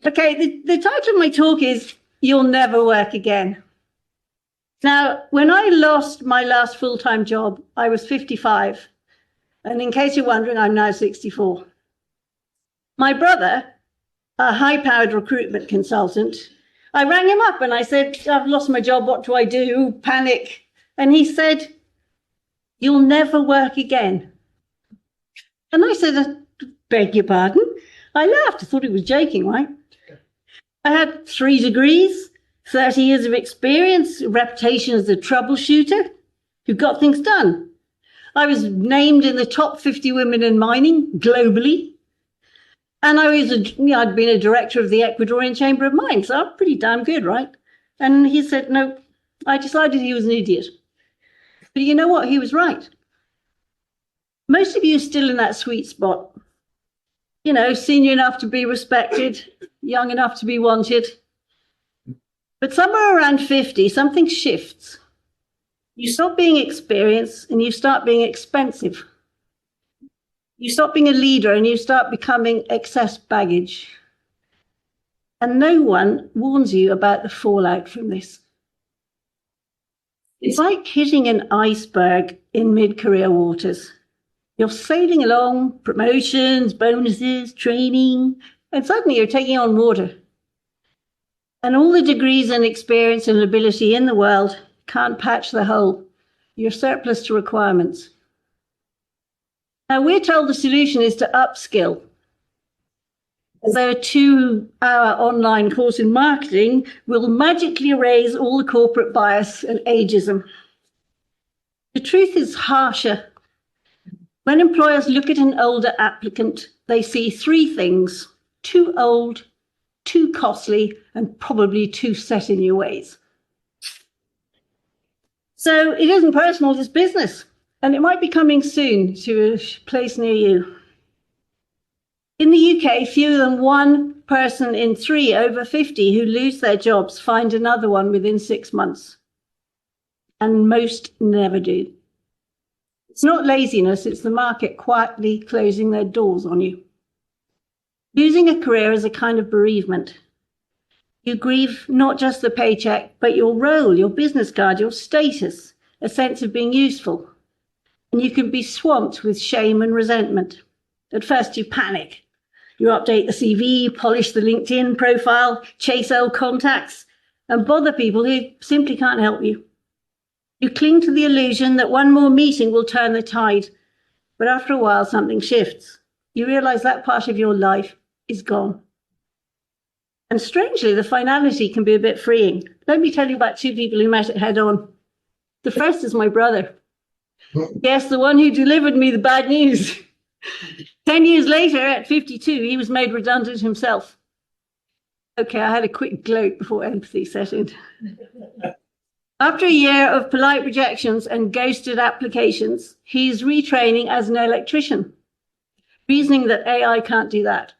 Okay, the title of my talk is You'll Never Work Again. Now, when I lost my last full-time job, I was 55. And in case you're wondering, I'm now 64. My brother, a high-powered recruitment consultant, I rang him up and I said, I've lost my job, what do I do? Panic. And he said, you'll never work again. And I said, I beg your pardon? I laughed, I thought he was joking, right? I had 3 degrees, 30 years of experience, a reputation as a troubleshooter who got things done. I was named in the top 50 women in mining globally. And I'd been a director of the Ecuadorian Chamber of Mines, so I'm pretty damn good, right? And he said, no, I decided he was an idiot. But you know what? He was right. Most of you are still in that sweet spot. You know, senior enough to be respected, young enough to be wanted. But somewhere around 50, something shifts. You stop being experienced and you start being expensive. You stop being a leader and you start becoming excess baggage. And no one warns you about the fallout from this. It's like hitting an iceberg in mid-career waters. You're sailing along, promotions, bonuses, training, and suddenly you're taking on water. And all the degrees and experience and ability in the world can't patch the hole. You're surplus to requirements. Now, we're told the solution is to upskill. So a 2-hour online course in marketing will magically erase all the corporate bias and ageism. The truth is harsher. When employers look at an older applicant, they see 3 things: too old, too costly, and probably too set in your ways. So it isn't personal, it's business. And it might be coming soon to a place near you. In the UK, fewer than 1 person in 3 over 50 who lose their jobs find another one within 6 months. And most never do. It's not laziness, it's the market quietly closing their doors on you. Losing a career is a kind of bereavement. You grieve not just the paycheck, but your role, your business card, your status, a sense of being useful. And you can be swamped with shame and resentment. At first you panic. You update the CV, polish the LinkedIn profile, chase old contacts, and bother people who simply can't help you. You cling to the illusion that one more meeting will turn the tide, but after a while something shifts. You realize that part of your life is gone. And strangely, the finality can be a bit freeing. Let me tell you about 2 people who met it head on. The first is my brother. Yes, the one who delivered me the bad news. 10 years later, at 52, he was made redundant himself. Okay, I had a quick gloat before empathy set in. After a year of polite rejections and ghosted applications, he's retraining as an electrician, reasoning that AI can't do that.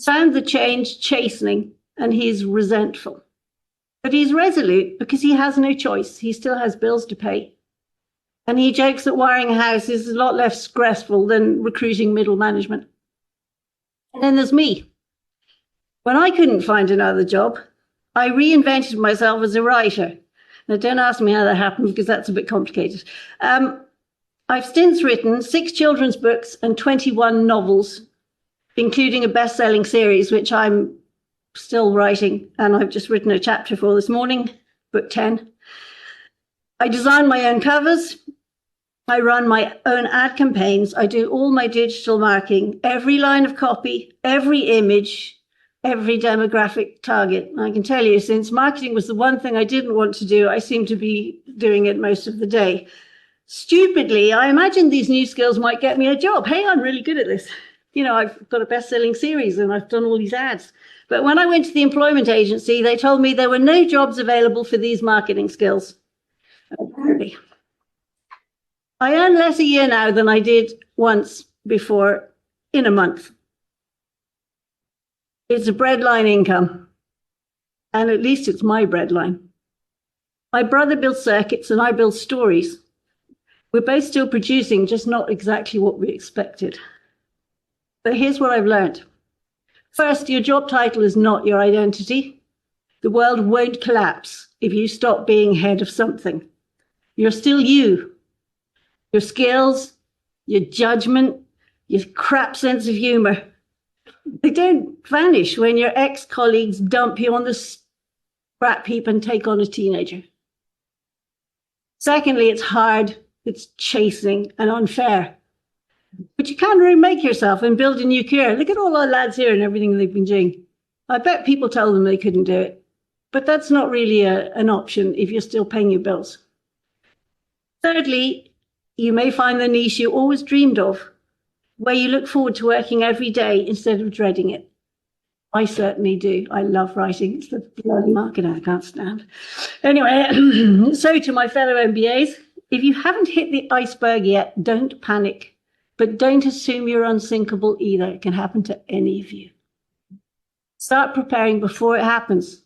Found the change chastening, and he's resentful. But he's resolute because he has no choice. He still has bills to pay. And he jokes that wiring a house is a lot less stressful than recruiting middle management. And then there's me. When I couldn't find another job, I reinvented myself as a writer. Now, don't ask me how that happened because that's a bit complicated. I've since written 6 children's books and 21 novels, including a best-selling series, which I'm still writing, and I've just written a chapter for this morning, book 10. I design my own covers. I run my own ad campaigns. I do all my digital marketing, every line of copy, every image, every demographic target. And I can tell you, since marketing was the one thing I didn't want to do, I seem to be doing it most of the day. Stupidly, I imagined these new skills might get me a job. Hey, I'm really good at this. You know, I've got a best-selling series and I've done all these ads. But when I went to the employment agency, they told me there were no jobs available for these marketing skills. Apparently. I earn less a year now than I did once before in a month. It's a breadline income, and at least it's my breadline. My brother builds circuits and I build stories. We're both still producing, just not exactly what we expected. But here's what I've learned. First, your job title is not your identity. The world won't collapse if you stop being head of something. You're still you. Your skills, your judgment, your crap sense of humor, they don't vanish when your ex-colleagues dump you on the scrap heap and take on a teenager. Secondly, it's hard, it's chastening and unfair. But you can remake yourself and build a new career. Look at all our lads here and everything they've been doing. I bet people tell them they couldn't do it. But that's not really an option if you're still paying your bills. Thirdly, you may find the niche you always dreamed of, where you look forward to working every day instead of dreading it. I certainly do. I love writing. It's the bloody market I can't stand. Anyway, so to my fellow MBAs, if you haven't hit the iceberg yet, don't panic. But don't assume you're unsinkable either. It can happen to any of you. Start preparing before it happens.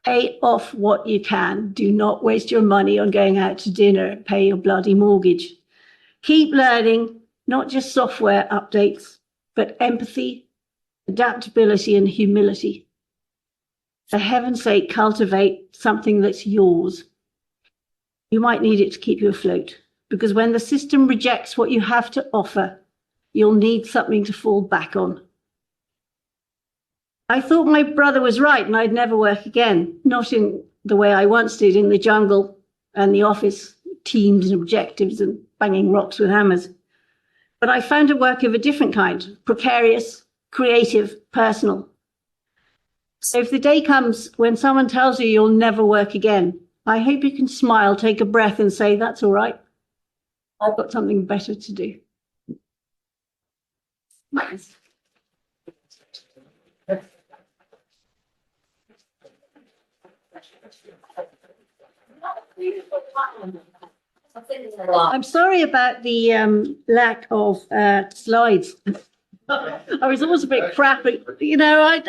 Pay off what you can. Do not waste your money on going out to dinner. Pay your bloody mortgage. Keep learning, not just software updates, but empathy, adaptability, and humility. For heaven's sake, cultivate something that's yours. You might need it to keep you afloat, because when the system rejects what you have to offer, you'll need something to fall back on. I thought my brother was right and I'd never work again, not in the way I once did in the jungle and the office, teams and objectives and banging rocks with hammers. But I found a work of a different kind, precarious, creative, personal. So if the day comes when someone tells you you'll never work again, I hope you can smile, take a breath and say, that's all right. I've got something better to do. I'm sorry about the lack of slides. I was always a bit crappy, you know.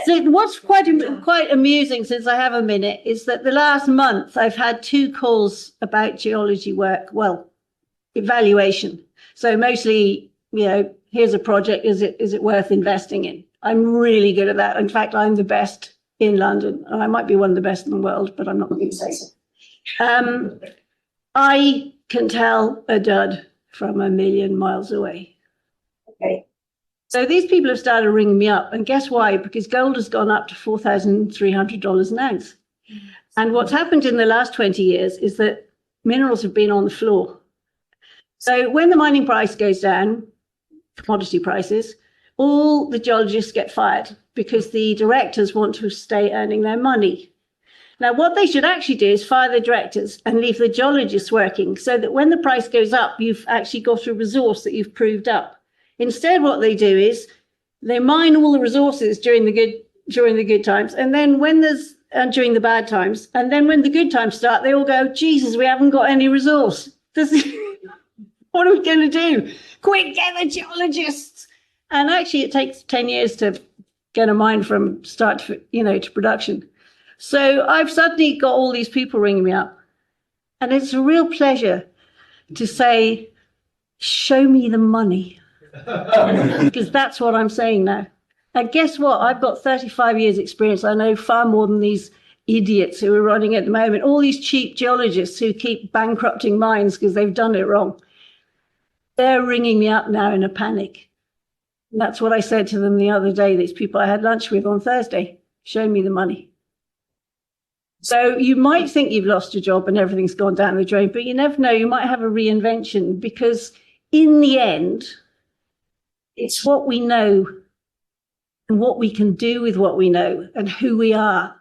So what's quite amusing, since I have a minute, is that the last month I've had 2 calls about geology work. Well, evaluation. So mostly, you know, here's a project. Is it worth investing in? I'm really good at that. In fact, I'm the best in London, and I might be one of the best in the world, but I'm not going to say so. I can tell a dud from a million miles away. Okay. So these people have started ringing me up, and guess why? Because gold has gone up to $4,300 an ounce. And what's happened in the last 20 years is that minerals have been on the floor. So when the mining price goes down, commodity prices, all the geologists get fired because the directors want to stay earning their money. Now, what they should actually do is fire the directors and leave the geologists working so that when the price goes up, you've actually got a resource that you've proved up. Instead, what they do is they mine all the resources during the good times, and then when there's during the bad times, and then when the good times start, they all go, Jesus, we haven't got any resource. What are we going to do? Quick, get the geologists. And actually, it takes 10 years to get a mine from start to, to production. So I've suddenly got all these people ringing me up, and it's a real pleasure to say, show me the money, because that's what I'm saying now. And guess what? I've got 35 years experience. I know far more than these idiots who are running at the moment, all these cheap geologists who keep bankrupting mines because they've done it wrong. They're ringing me up now in a panic. And that's what I said to them the other day, these people I had lunch with on Thursday. Show me the money. So you might think you've lost your job and everything's gone down the drain, but you never know. You might have a reinvention, because in the end, it's what we know and what we can do with what we know and who we are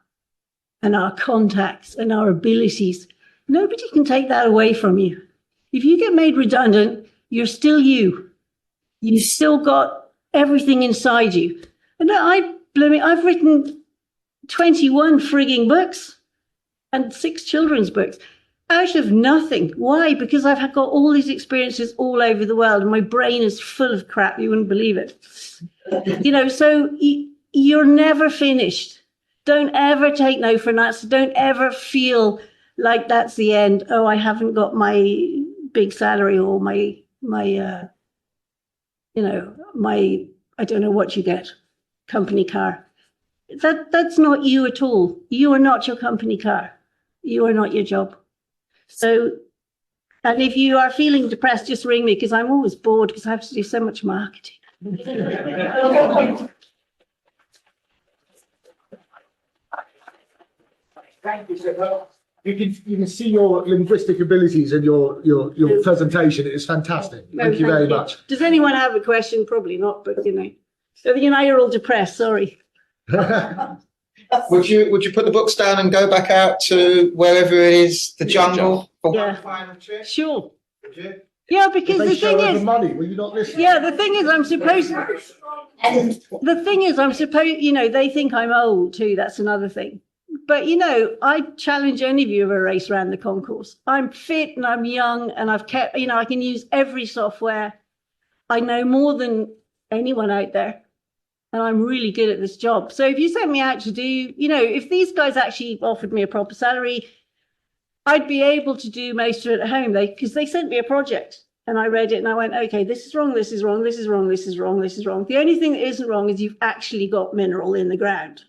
and our contacts and our abilities. Nobody can take that away from you. If you get made redundant, you're still you. You've still got everything inside you. And I've written 21 frigging books and 6 children's books out of nothing. Why? Because I've got all these experiences all over the world, and my brain is full of crap. You wouldn't believe it. So you're never finished. Don't ever take no for an answer. Don't ever feel like that's the end. Oh, I haven't got my big salary or my I don't know what you get. company car. That's not you at all. You are not your company car. You are not your job. So, and if you are feeling depressed, just ring me, because I'm always bored because I have to do so much marketing. Thank you so much. You can see your linguistic abilities and your presentation. It is fantastic. Thank you very much. Does anyone have a question? Probably not, but So you're all depressed. Sorry. Would you put the books down and go back out to wherever it is, the jungle, for one final trip? Sure. Would you? Yeah, because If they the show thing her is, the money, will you not listen? yeah, the thing is, I'm supposed. They think I'm old too. That's another thing. But I challenge any of you of a race around the concourse. I'm fit and I'm young and I've kept. I can use every software. I know more than anyone out there. And I'm really good at this job. So if you sent me out to do, if these guys actually offered me a proper salary, I'd be able to do most of it at home. Because they sent me a project and I read it and I went, okay, this is wrong, this is wrong, this is wrong, this is wrong, this is wrong. The only thing that isn't wrong is you've actually got mineral in the ground.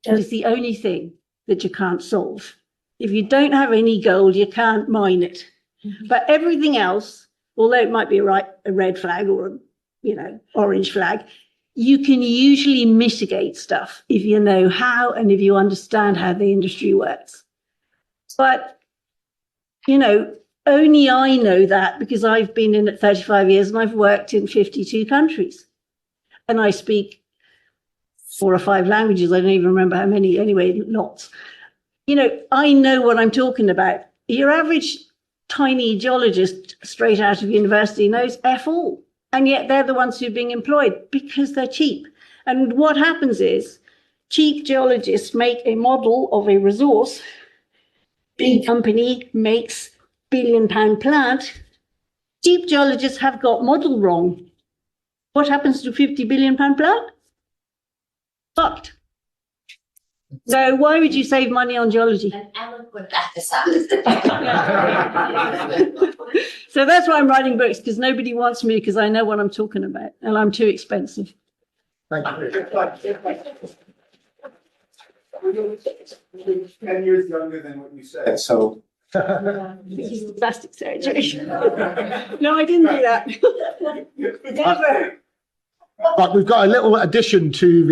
And it's the only thing that you can't solve. If you don't have any gold, you can't mine it. But everything else, although it might be a red flag or a orange flag, you can usually mitigate stuff if you know how and if you understand how the industry works. But, only I know that because I've been in it 35 years and I've worked in 52 countries. And I speak 4 or 5 languages. I don't even remember how many. Anyway, lots. I know what I'm talking about. Your average tiny geologist straight out of university knows F all. And yet they're the ones who are being employed because they're cheap. And what happens is cheap geologists make a model of a resource. Big company makes £1 billion plant. Cheap geologists have got model wrong. What happens to £50 billion plant? Fucked. So why would you save money on geology? An eloquent exercise. So that's why I'm writing books, because nobody wants me because I know what I'm talking about and I'm too expensive. Thank you. 10 years younger than what you said, so. Plastic surgery. No, I didn't do that. Never. But we've got a little addition to